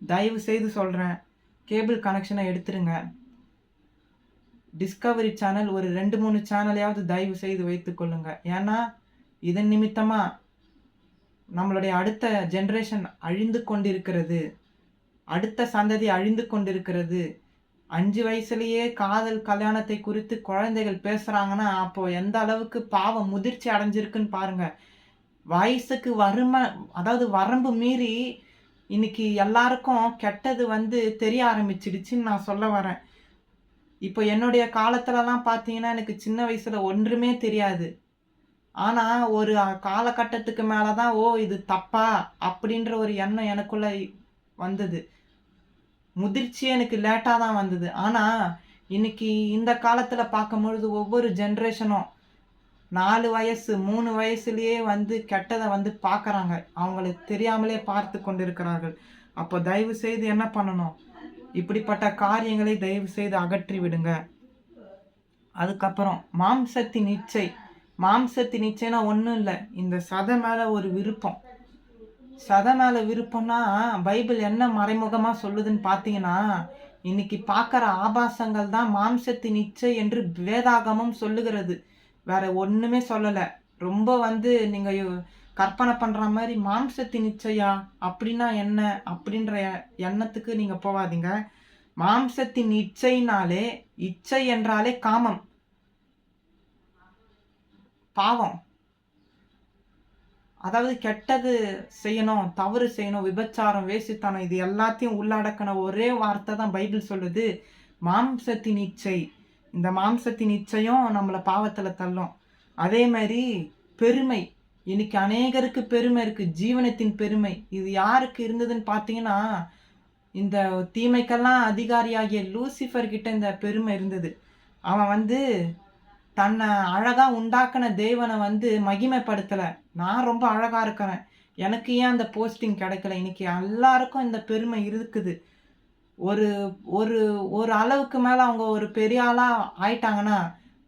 தயவு செய்து சொல்றேன், கேபிள் கனெக்ஷன எடுத்துருங்க. டிஸ்கவரி சேனல் ஒரு 2, 3 சேனலையாவது தயவு செய்து வைத்துக் கொள்ளுங்க. ஏன்னா, இதன் நிமித்தமா நம்மளுடைய அடுத்த ஜெனரேஷன் அழிந்து கொண்டிருக்கிறது. அடுத்த சந்ததி அழிந்து கொண்டிருக்கிறது. 5 வயசுலயே காதல், கல்யாணத்தை குறித்து குழந்தைகள் பேசுறாங்கன்னா, அப்போ எந்த அளவுக்கு பாவம் முதிர்ச்சி அடைஞ்சிருக்குன்னு பாருங்க. வயசுக்கு அதாவது வரம்பு மீறி இன்னைக்கு எல்லாருக்கும் கெட்டது வந்து தெரிய ஆரம்பிச்சிடுச்சுன்னு நான் சொல்ல வரேன். இப்போ என்னுடைய காலத்துலலாம் பார்த்தீங்கன்னா, எனக்கு சின்ன வயசுல ஒன்றுமே தெரியாது. ஆனா, ஒரு காலகட்டத்துக்கு மேல தான், "ஓ! இது தப்பா?" அப்படின்ற ஒரு எண்ணம் எனக்குள்ள வந்தது. முதிர்ச்சி எனக்கு லேட்டா தான் வந்தது. ஆனா, இன்னைக்கு இந்த காலத்துல பார்க்கும்பொழுது ஒவ்வொரு ஜெனரேஷனும் 4 வயசு, 3 வயசுலயே வந்து கெட்டத வந்து பார்க்குறாங்க. அவங்களுக்கு தெரியாமலே பார்த்து கொண்டிருக்கிறார்கள். அப்போ தயவு செய்து என்ன பண்ணணும்? இப்படிப்பட்ட காரியங்களை தயவு செய்து அகற்றி விடுங்க. அதுக்கப்புறம் மாம்சத்தின் இச்சை. மாம்சத்தின் இச்சைனா ஒண்ணும் இல்ல. இந்த சத மேல ஒரு விருப்பம். சத மேல விருப்பம்னா, பைபிள் என்ன மறைமுகமா சொல்லுதுன்னு பார்த்தீங்கன்னா, இன்னைக்கு பார்க்குற ஆபாசங்கள் தான் மாம்சத்தின் இச்சை என்று வேதாகமம் சொல்லுகிறது. வேற ஒண்ணுமே சொல்லல. ரொம்ப வந்து நீங்க கற்பனை பண்ற மாரி மாம்சத்தின் இச்சையா? அப்படின்னா என்ன? அப்படின்ற எண்ணத்துக்கு நீங்க போகாதீங்க. மாம்சத்தின் இச்சைனாலே, இச்சை என்றாலே காமம். பாவம். அதாவது கெட்டது செய்யணும், தவறு செய்யணும், விபச்சாரம், வேசித்தனம் இது எல்லாத்தையும் உள்ளடக்கின ஒரே வார்த்தை தான் பைபிள் சொல்லுது. மாம்சத்தின் இச்சை. இந்த மாம்சத்தின் இச்சையும் நம்மள பாவத்துல தள்ளும். அதே மாரி பெருமை. இன்னைக்கு அநேகருக்கு பெருமை இருக்கு. ஜீவனத்தின் பெருமை. இது யாருக்கு இருந்ததுன்னு பார்த்தீங்கன்னா, இந்த தீமைக்கெல்லாம் அதிகாரியாகிய லூசிஃபர் கிட்ட இந்த பெருமை இருந்தது. அவன் வந்து தன்னை அழகா உண்டாக்குன தேவனை வந்து மகிமைப்படுத்தல. நான் ரொம்ப அழகா இருக்கிறேன். எனக்கு ஏன் அந்த போஸ்டிங் கிடைக்கல? இன்னைக்கு எல்லாருக்கும் இந்த பெருமை இருக்குது. ஒரு ஒரு ஒரு அளவுக்கு மேல அவங்க ஒரு பெரிய ஆளா ஆயிட்டாங்கன்னா,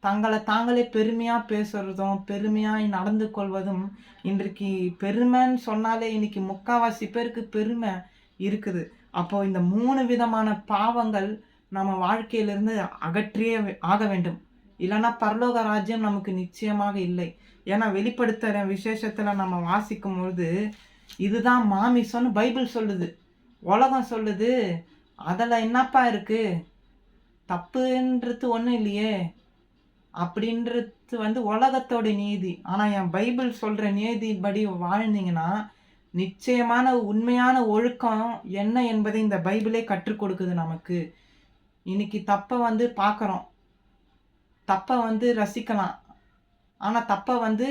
தங்கள தாங்களே பெருமையா பேசுறதும், பெருமையாய் நடந்து கொள்வதும், இன்றைக்கு பெருமைன்னு சொன்னாலே இன்னைக்கு முக்காவாசி பேருக்கு பெருமை இருக்குது. அப்போ இந்த 3 விதமான பாவங்கள் நம்ம வாழ்க்கையிலிருந்து அகற்றியே ஆக வேண்டும். இல்லன்னா பரலோக ராஜ்யம் நமக்கு நிச்சயமாக இல்லை. ஏன்னா வெளிப்படுத்துற விசேஷத்துல நம்ம வாசிக்கும்பொழுது, இதுதான் மாமிசம்னு பைபிள் சொல்லுது. உலகம் சொல்லுது. அதுல என்னப்பா இருக்கு? தப்புன்றது ஒண்ணும் இல்லையே! அப்படின்றது வந்து உலகத்தோட நீதி. ஆனா என் பைபிள் சொல்ற நீதிபடி வாழ்ந்தீங்கன்னா, நிச்சயமான உண்மையான ஒழுக்கம் என்ன என்பதை இந்த பைபிளே கற்றுக் கொடுக்குது நமக்கு. இன்னைக்கு தப்ப வந்து பார்க்குறோம். தப்ப வந்து ரசிக்கலாம். ஆனா தப்ப வந்து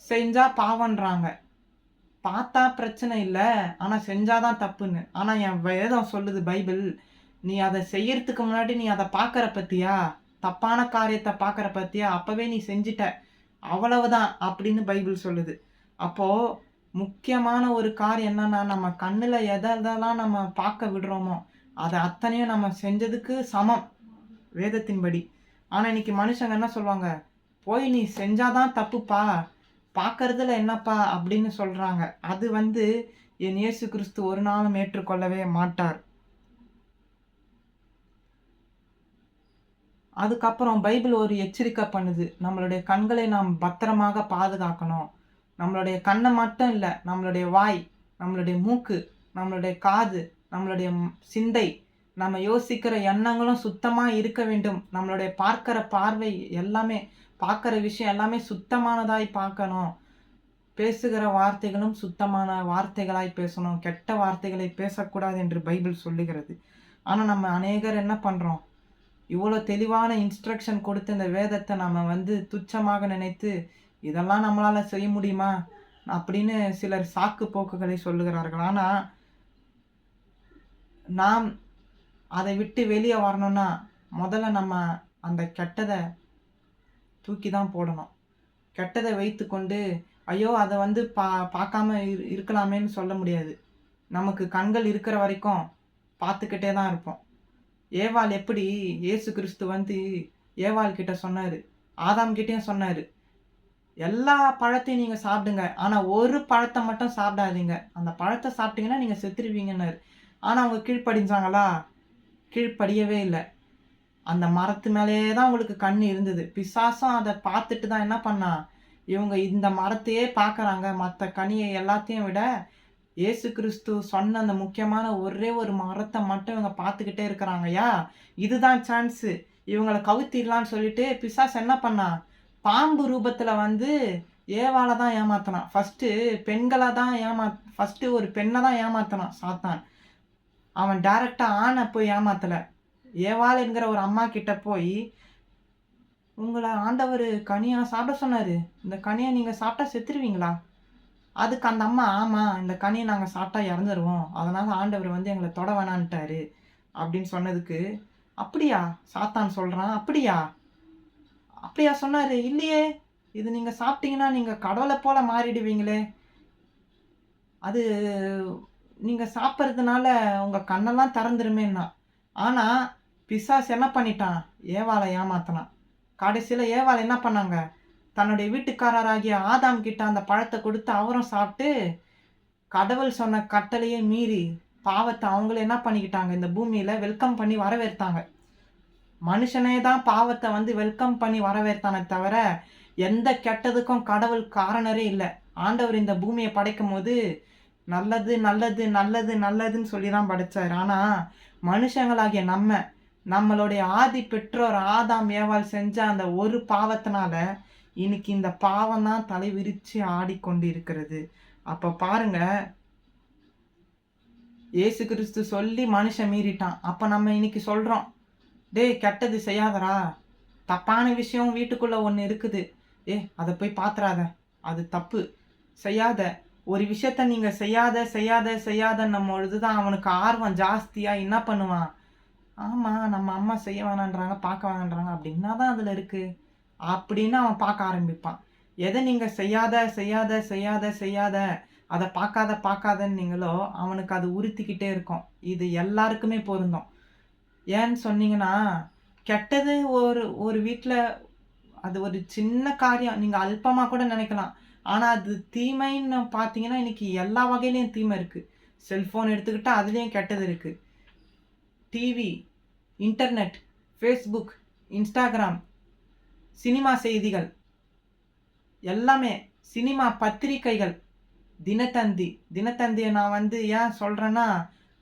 செஞ்சா பாவம்ன்றாங்க. பார்த்தா பிரச்சனை இல்ல. ஆனா செஞ்சா தான் தப்புன்னு. ஆனா என் வேதம் சொல்லுது பைபிள், நீ அத செய்யறதுக்கு முன்னாடி நீ அத பார்க்குற பாத்தியா? தப்பான காரியத்த பார்க்குற பாத்தியா? அப்பவே நீ செஞ்சுட்ட. அவ்வளவுதான் அப்படின்னு பைபிள் சொல்லுது. அப்போ முக்கியமான ஒரு காரியம் என்னன்னா, நம்ம கண்ணுல எதெல்லாம் நம்ம பார்க்க விடுறோமோ, அத அத்தனையும் நம்ம செஞ்சதுக்கு சமம். வேதத்தின்படி. ஆனா இன்னைக்கு மனுஷங்க என்ன சொல்லுவாங்க? போய் நீ செஞ்சா தான் தப்புப்பா. பார்க்கறதுல என்னப்பா அப்படின்னு சொல்றாங்க. அது வந்து என் இயேசு கிறிஸ்து ஒரு நாளும் ஏற்றுக்கொள்ளவே மாட்டார். அதுக்கப்புறம் பைபிள் ஒரு எச்சரிக்கை பண்ணுது. நம்மளுடைய கண்களை நாம் பத்திரமாக பாதுகாக்கணும். நம்மளுடைய கண்ண மட்டும் இல்ல, நம்மளுடைய வாய், நம்மளுடைய மூக்கு, நம்மளுடைய காது, நம்மளுடைய சிந்தை, நம்ம யோசிக்கிற எண்ணங்களும் சுத்தமா இருக்க வேண்டும். நம்மளுடைய பார்க்கிற பார்வை எல்லாமே, பார்க்கிற விஷயம் எல்லாமே சுத்தமானதாய் பார்க்கணும். பேசுகிற வார்த்தைகளும் சுத்தமான வார்த்தைகளாய் பேசணும். கெட்ட வார்த்தைகளை பேசக்கூடாது என்று பைபிள் சொல்லுகிறது. ஆனா நம்ம அநேகர் என்ன பண்றோம்? இவ்வளோ தெளிவான இன்ஸ்ட்ரக்ஷன் கொடுத்த இந்த வேதத்தை நம்ம வந்து துச்சமாக நினைத்து, இதெல்லாம் நம்மளால செய்ய முடியுமா? அப்படின்னு சிலர் சாக்கு போக்குகளை சொல்லுகிறார்கள். ஆனா நாம் அதை விட்டு வெளிய வரணும்னா, முதல்ல நம்ம அந்த கெட்டத தூக்கி தான் போடணும். கெட்டத வைத்துக்கொண்டு, ஐயோ! அத வந்து பார்க்காம இருக்கலாமேன்னு சொல்ல முடியாது. நமக்கு கண்கள் இருக்கிற வரைக்கும் பார்த்துக்கிட்டே தான் இருப்போம். ஏவாள் எப்படி இயேசு கிறிஸ்து வந்து ஏவாள் கிட்ட சொன்னாரு. ஆதாம் கிட்டயும் சொன்னாரு. எல்லா பழத்தையும் நீங்க சாப்பிடுங்க. ஆனா ஒரு பழத்த மட்டும் சாப்பிடாதீங்க. அந்த பழத்த சாப்பிட்டீங்கன்னா நீங்க செத்துருவீங்கன்னாரு. ஆனா அவங்க கீழ்ப்படிஞ்சாங்களா? கீழ்ப்படியவே இல்ல. அந்த மரத்து மேலேயே தான் அவங்களுக்கு கண்ணு இருந்தது. பிசாசும் அத பார்த்துட்டு தான் என்ன பண்ணான்? இவங்க இந்த மரத்தையே பார்க்குறாங்க. மத்த கனிய எல்லாத்தையும் விட இயேசு கிறிஸ்து சொன்ன அந்த முக்கியமான ஒரே ஒரு மரத்த மட்டும் இவங்க பார்த்துக்கிட்டே இருக்கிறாங்கய்யா! இதுதான் சான்ஸு. இவங்கள கவுத்திடலான்னு சொல்லிட்டு பிசாசு என்ன பண்ணான்? பாம்பு ரூபத்துல வந்து ஏவாள தான் ஏமாத்துனான். ஃபர்ஸ்ட்டு ஒரு பெண்ண தான் ஏமாத்துனான் சாத்தான். அவன் டைரக்ட்டா ஆண போய் ஏமாத்தல. ஏவாள் என்கிற ஒரு அம்மா கிட்ட போய், "உங்கள ஆண்டவரு கனியா சாப்பிட சொன்னாரு. இந்த கனிய நீங்க சாப்பிட்டா செத்துருவீங்களா?" அதுக்கு அந்த அம்மா, "ஆமா, இந்த கனிய நாங்க சாப்பிட்டா இறந்துருவோம். அதனால ஆண்டவர் வந்து எங்கள தொட வேணான்ட்டாரு." அப்படின்னு சொன்னதுக்கு, "அப்படியா?" சாத்தான் சொல்றான். "அப்படியா? அப்படியா சொன்னாரு? இல்லையே! இது நீங்க சாப்பிட்டீங்கன்னா, நீங்க கடவுள போல மாறிடுவீங்களே! அது நீங்க சாப்பிடுறதுனால உங்க கண்ணெல்லாம் திறந்துருமேன்னான்." ஆனா, பிசாசு என்ன பண்ணிட்டான்? ஏவாள ஏமாத்துனான். கடைசியில ஏவாள் என்ன பண்ணாங்க? தன்னுடைய வீட்டுக்காரராகிய ஆதாம் கிட்ட அந்த பழத்த குடுத்து அவரும் சாப்பிட்டு, கடவுள் சொன்ன கட்டளையை மீறி, பாவத்த அவங்களே என்ன பண்ணிக்கிட்டாங்க? இந்த பூமியில வெல்கம் பண்ணி வரவேற்த்தாங்க. மனுஷனே தான் பாவத்த வந்து வெல்கம் பண்ணி வரவேற்த்தானே தவிர, எந்த கெட்டதுக்கும் கடவுள் காரணரே இல்ல. ஆண்டவர் இந்த பூமிய படைக்கும்போது, நல்லது, நல்லது, நல்லது, நல்லதுன்னு சொல்லி தான் படைச்சாரு. ஆனா, மனுஷங்களாகிய நம்மளுடைய ஆதி பெற்றோர் ஆதாம், ஏவாள் செஞ்ச அந்த ஒரு பாவத்தினால, இன்னைக்கு இந்த பாவம் தான் தலை விரிச்சு ஆடிக்கொண்டு இருக்கிறது. அப்ப பாருங்க, இயேசு கிறிஸ்து சொல்லி மனுஷன் மீறிட்டான். அப்ப நம்ம இன்னைக்கு சொல்றோம், டேய் கெட்டது செய்யாதடா, தப்பான விஷயம் வீட்டுக்குள்ள ஒண்ணு இருக்குது, அத போய் பாத்துறாத, அது தப்பு, செய்யாத. ஒரு விஷயத்த நீங்க செய்யாத செய்யாத செய்யாதன்னும் பொழுதுதான் அவனுக்கு ஆர்வம் ஜாஸ்தியா என்ன பண்ணுவான், ஆமா நம்ம அம்மா செய்ய வேணான்றாங்க, பார்க்க வேணான்றாங்க, அப்படி என்னதான் அதுல இருக்கு அப்படின்னு அவன் பார்க்க ஆரம்பிப்பான். எதை நீங்க செய்யாத செய்யாத செய்யாத செய்யாத, அதை பார்க்காத பார்க்காதன்னீங்களோ அவனுக்கு அது உறுத்திக்கிட்டே இருக்கும். இது எல்லாருக்குமே பொருந்தும். ஏன்னு சொன்னீங்கன்னா, கெட்டது ஒரு ஒரு வீட்ல அது ஒரு சின்ன காரியம். நீங்க அல்பமா கூட நினைக்கலாம். ஆனா அது தீமைன்னு பார்த்தீங்கன்னா, இன்னைக்கு எல்லா வகையிலயும் தீமை இருக்கு. செல்ஃபோன் எடுத்துக்கிட்டா அதுலயும் கெட்டது இருக்கு. TV, internet, Facebook, Instagram, cinema செய்திகள் எல்லாமே, சினிமா பத்திரிக்கைகள், தினத்தந்தி. தினத்தந்திய நான் ஏன் சொல்றேன்னா,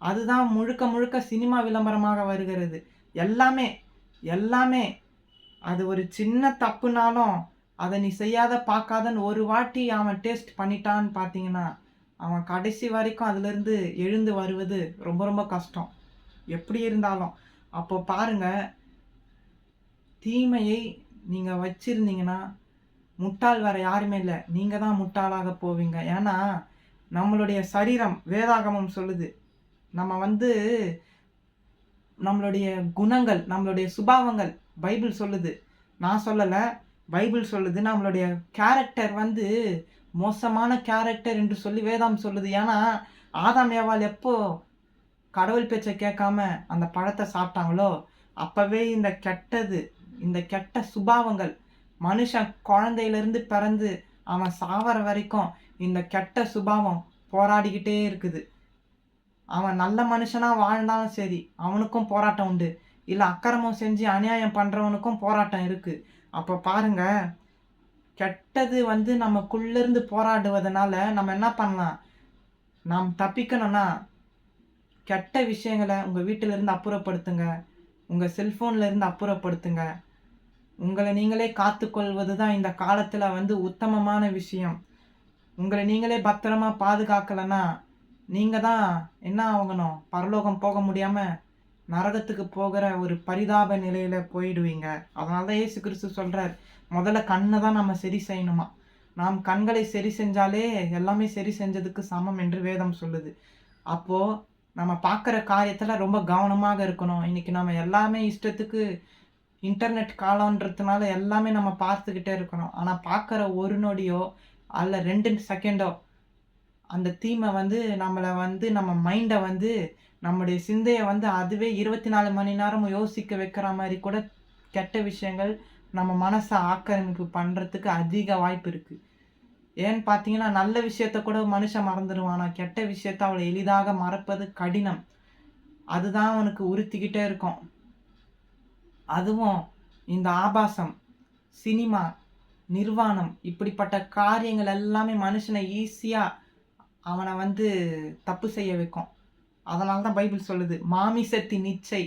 அதுதான் முழுக்க முழுக்க சினிமா விளம்பரமாக வருகிறது. எல்லாமே, எல்லாமே. அது ஒரு சின்ன தப்புனாலும், அத நீ செய்யாத பார்க்காதன்னு ஒரு வாட்டி அவன் டேஸ்ட் பண்ணிட்டான்னு பார்த்தீங்கன்னா, அவன் கடைசி வரைக்கும் அதிலிருந்து எழுந்து வருவது ரொம்ப ரொம்ப கஷ்டம். எப்படி இருந்தாலும். அப்போ பாருங்க, தீமையை நீங்க வச்சிருந்தீங்கன்னா, முட்டாள் வேற யாருமே இல்ல. நீங்க தான் முட்டாளாக போவீங்க. ஏன்னா, நம்மளுடைய சரீரம் வேதாகமம் சொல்லுது. நம்ம நம்மளுடைய குணங்கள், நம்மளுடைய சுபாவங்கள் பைபிள் சொல்லுது. நான் சொல்லல. பைபிள் சொல்லுது. நம்மளுடைய கேரக்டர் மோசமான கேரக்டர் என்று சொல்லி வேதம் சொல்லுது. ஏன்னா, ஆதாம் ஏவாள் எப்போ கடவுள் பேச்ச கேட்காம அந்த பழத்தை சாப்பிட்டாங்களோ, அப்பவே இந்த கெட்ட சுபாவங்கள் மனுஷன் குழந்தையிலிருந்து பிறந்து அவன் சாவர வரைக்கும் இந்த கெட்ட சுபாவம் போராடிக்கிட்டே இருக்குது. அவன் நல்ல மனுஷனா வாழ்ந்தாலும் சரி, அவனுக்கும் போராட்டம் உண்டு. இல்ல அக்கிரமம் செஞ்சு அநியாயம் பண்றவனுக்கும் போராட்டம் இருக்கு. அப்ப பாருங்க, கெட்டது நமக்குள்ள இருந்து போராடுவதனால நம்ம என்ன பண்ணலாம்? நாம் தப்பிக்கணும்னா, கெட்ட விஷயங்கள உங்க வீட்டில இருந்து அப்புறப்படுத்துங்க. உங்க செல்போன்ல இருந்து அப்புறப்படுத்துங்க. உங்கள நீங்களே காத்துக்கொள்வது தான் இந்த காலத்துல உத்தமமான விஷயம். உங்கள நீங்களே பத்திரமா பாதுகாக்கலன்னா, நீங்க தான் என்ன ஆகணும்? பரலோகம் போக முடியாம நரகத்துக்கு போகிற ஒரு பரிதாப நிலையில போயிடுவீங்க. அதனால தான் இயேசு கிறிஸ்து சொல்றார், முதல்ல கண்ண தான் நம்ம சரி செய்யணுமா. நாம் கண்களை சரி செஞ்சாலே எல்லாமே சரி செஞ்சதுக்கு சமம் என்று வேதம் சொல்லுது. அப்போ நம்ம பார்க்குற காரியத்துல ரொம்ப கவனமாக இருக்கணும். இன்னைக்கு நம்ம எல்லாமே இஷ்டத்துக்கு இன்டர்நெட் காலம்ன்றதுனால எல்லாமே நம்ம பார்த்துக்கிட்டே இருக்கிறோம். ஆனா பார்க்குற ஒரு நொடியோ அல்ல 2 செகண்டோ அந்த தீமை நம்மள நம்ம மைண்ட நம்முடைய சிந்தைய அதுவே 24 மணி நேரமும் யோசிக்க வைக்கிற மாரி கூட கெட்ட விஷயங்கள் நம்ம மனச ஆக்கிரமிப்பு பண்றதுக்கு அதிக வாய்ப்பு இருக்கு. ஏன்னு பார்த்தீங்கன்னா, நல்ல விஷயத்த கூட மனுஷன் மறந்துருவான். ஆனா கெட்ட விஷயத்த அவள எளிதாக மறப்பது கடினம். அதுதான் அவனுக்கு உறுத்திக்கிட்டே இருக்கும். அதுவும் இந்த ஆபாசம், சினிமா, நிர்வாணம் இப்படிப்பட்ட காரியங்கள் எல்லாமே மனுஷனை ஈஸியா அவன தப்பு செய்ய வைக்கும். அதனால தான் பைபிள் சொல்லுது, மாமிசத்தின் இச்சை.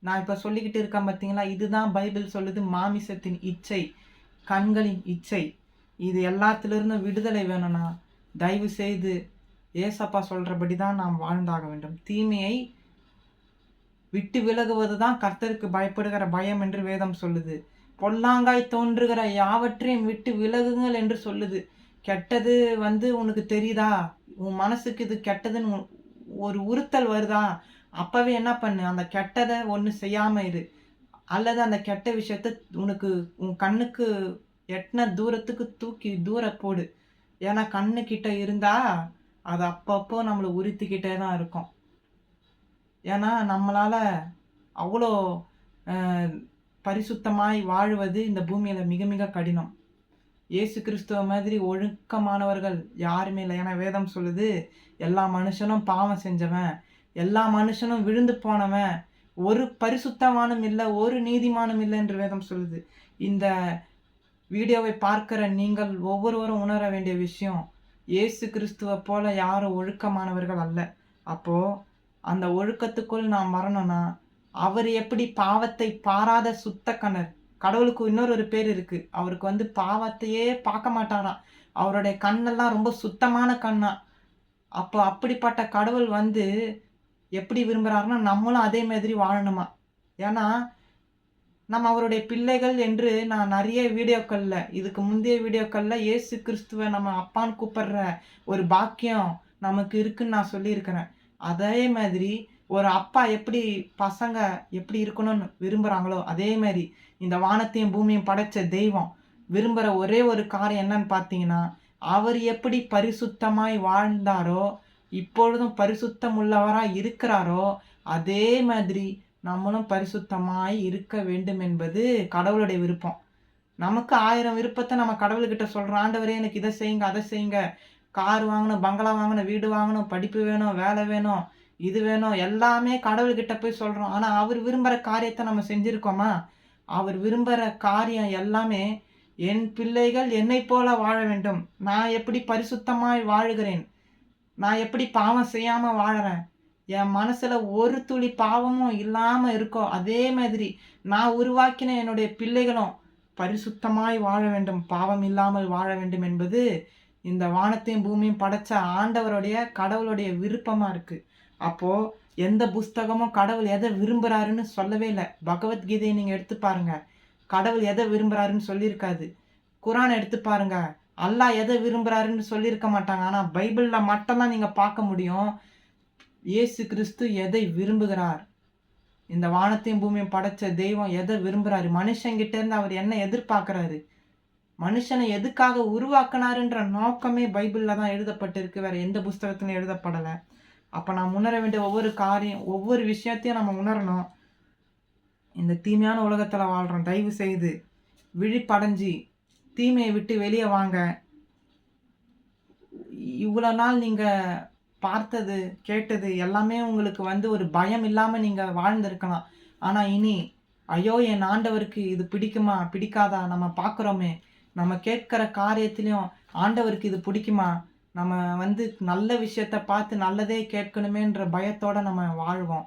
நான் இப்ப சொல்லிக்கிட்டு இருக்கேன் பார்த்தீங்களா, இதுதான் பைபிள் சொல்லுது. மாமிசத்தின் இச்சை, கண்களின் இச்சை. இது எல்லாத்திலிருந்தும் விடுதலை வேணும்னா, தயவு செய்து ஏசப்பா சொல்றபடி தான் நாம் வாழ்ந்தாக வேண்டும். தீமையை விட்டு விலகுவது தான் கர்த்தருக்கு பயப்படுகிற பயம் என்று வேதம் சொல்லுது. பொல்லாங்காய் தோன்றுகிற யாவற்றையும் விட்டு விலகுங்கள் என்று சொல்லுது. கெட்டது உனக்கு தெரியுதா? உன் மனசுக்கு இது கெட்டதுன்னு ஒரு உறுத்தல் வருதா? அப்பவே என்ன பண்ணு? அந்த கெட்டத ஒண்ணு செய்யாம இரு. அல்லது அந்த கெட்ட விஷயத்த உன் கண்ணுக்கு எட்டுன தூரத்துக்கு தூக்கி தூர போடு. ஏன்னா கண்ணு கிட்ட இருந்தா, அது அப்பப்போ நம்மள உறுத்திக்கிட்டே தான் இருக்கும். ஏன்னா நம்மளால அவ்வளோ அ பரிசுத்தமாய் வாழுவது இந்த பூமியில மிக மிக கடினம். இயேசு கிறிஸ்துவ மாதிரி ஒழுக்கமானவர்கள் யாருமே இல்ல. ஏன்னா வேதம் சொல்லுது, எல்லா மனுஷனும் பாவம் செஞ்சவன், எல்லா மனுஷனும் விழுந்து போனவன், ஒரு பரிசுத்தவானும் இல்ல, ஒரு நீதிமானும் இல்ல என்று வேதம் சொல்லுது. இந்த வீடியோவை பார்க்கிற நீங்கள் ஒவ்வொருவரும் உணர வேண்டிய விஷயம், இயேசு கிறிஸ்துவ போல யாரும் ஒழுக்கமானவர்கள் அல்ல. அப்போ அந்த ஒழுக்கத்துக்குள் நாம் வரணும்னா, அவர் எப்படி பாவத்தை பாராத சுத்த கடவுளுக்கு இன்னொரு பேர் இருக்கு. அவருக்கு வந்து பாவத்தையே பார்க்க மாட்டாராம். அவருடைய கண்ணெல்லாம் ரொம்ப சுத்தமான கண்ணா. அப்போ அப்படிப்பட்ட கடவுள் வந்து எப்படி விரும்புறாருன்னா, நம்மளும் அதே மாதிரி வாழணுமா. ஏன்னா, நம்ம அவருடைய பிள்ளைகள் என்று நான் நெறைய வீடியோக்கள்ல, இதுக்கு முந்தைய வீடியோக்கள்ல இயேசு கிறிஸ்துவ நம்ம அப்பான்னு கூப்பிடுற ஒரு பாக்கியம் நமக்கு இருக்குன்னு நான் சொல்லியிருக்கிறேன். அதே மாதிரி ஒரு அப்பா எப்படி பசங்க எப்படி இருக்கணும்னு விரும்புறாங்களோ, அதே மாரி இந்த வானத்தையும் பூமியும் படைச்ச தெய்வம் விரும்புற ஒரே ஒரு காரியம் என்னன்னு பார்த்தீங்கன்னா, அவர் எப்படி பரிசுத்தமாய் வாழ்ந்தாரோ, இப்பொழுதும் பரிசுத்தம் உள்ளவராய் இருக்கிறாரோ, அதே மாதிரி நம்மளும் பரிசுத்தமாய் இருக்க வேண்டும் என்பது கடவுளுடைய விருப்பம். நமக்கு 1000 விருப்பத்த நம்ம கடவுள்கிட்ட சொல்றோம். ஆண்டவரே எனக்கு இத செய்யுங்க, அத செய்யுங்க. கார் வாங்கணும், பங்களா வாங்கணும், வீடு வாங்கணும், படிப்பு வேணும், வேலை வேணும், இது வேணும். எல்லாமே கடவுள்கிட்ட போய் சொல்றோம். ஆனா அவர் விரும்புற காரியத்த நம்ம செஞ்சிருக்கோமா? அவர் விரும்புற காரியம் எல்லாமே, என் பிள்ளைகள் என்னைப் போல வாழ வேண்டும். நான் எப்படி பரிசுத்தமாய் வாழுகிறேன்? நான் எப்படி பாவம் செய்யாம வாழறேன்? என் மனசுல ஒரு துளி பாவமும் இல்லாம இருக்கோ, அதே மாதிரி நான் உருவாக்கின என்னுடைய பிள்ளைகளும் பரிசுத்தமாய் வாழ வேண்டும், பாவம் இல்லாமல் வாழ வேண்டும் என்பது இந்த வானத்தையும் பூமியும் படைச்ச ஆண்டவருடைய கடவுளுடைய விருப்பமா இருக்கு. அப்போ எந்த புஸ்தகமும் கடவுள் எதை விரும்புறாருன்னு சொல்லவே இல்ல. பகவத்கீதையை நீங்க எடுத்து பாருங்க. கடவுள் எதை விரும்புறாருன்னு சொல்லியிருக்காது. குரான் எடுத்து பாருங்க. அல்லாஹ் எதை விரும்புறாருன்னு சொல்லியிருக்க மாட்டாங்க. ஆனா பைபிள்ல மட்டும் தான் நீங்க பார்க்க முடியும். இயேசு கிறிஸ்து எதை விரும்புகிறார்? இந்த வானத்தையும் பூமியும் படைச்ச தெய்வம் எதை விரும்புறாரு? மனுஷங்கிட்ட இருந்து அவர் என்ன எதிர்பார்க்கிறாரு? மனுஷனை எதுக்காக உருவாக்குனாருன்ற நோக்கமே பைபிள்ல தான் எழுதப்பட்டிருக்கு. வேற எந்த புஸ்தகத்திலும் எழுதப்படல. அப்ப நாம் உணர வேண்டிய ஒவ்வொரு காரியம், ஒவ்வொரு விஷயத்தையும் நம்ம உணரணும். இந்த தீமையான உலகத்துல வாழ்றோம். தயவு செய்து விழிப்படைஞ்சு தீமையை விட்டு வெளியே வாங்க. இவ்வளோ நாள் நீங்க பார்த்தது, கேட்டது எல்லாமே உங்களுக்கு வந்து ஒரு பயம் இல்லாம நீங்க வாழ்ந்திருக்கலாம். ஆனா இனி, ஐயோ! என் ஆண்டவருக்கு இது பிடிக்குமா? பிடிக்காதா? நம்ம பார்க்குறோமே, நம்ம கேட்கிற காரியத்திலயும் ஆண்டவருக்கு இது பிடிக்குமா? நம்ம வந்து நல்ல விஷயத்த பார்த்து நல்லதே கேட்கணுமேன்ற பயத்தோட நம்ம வாழ்வோம்.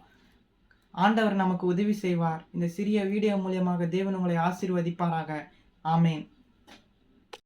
ஆண்டவர் நமக்கு உதவி செய்வார். இந்த சிறிய வீடியோ மூலியமாக தேவன் உங்களை ஆசீர்வதிப்பாராக. ஆமென்.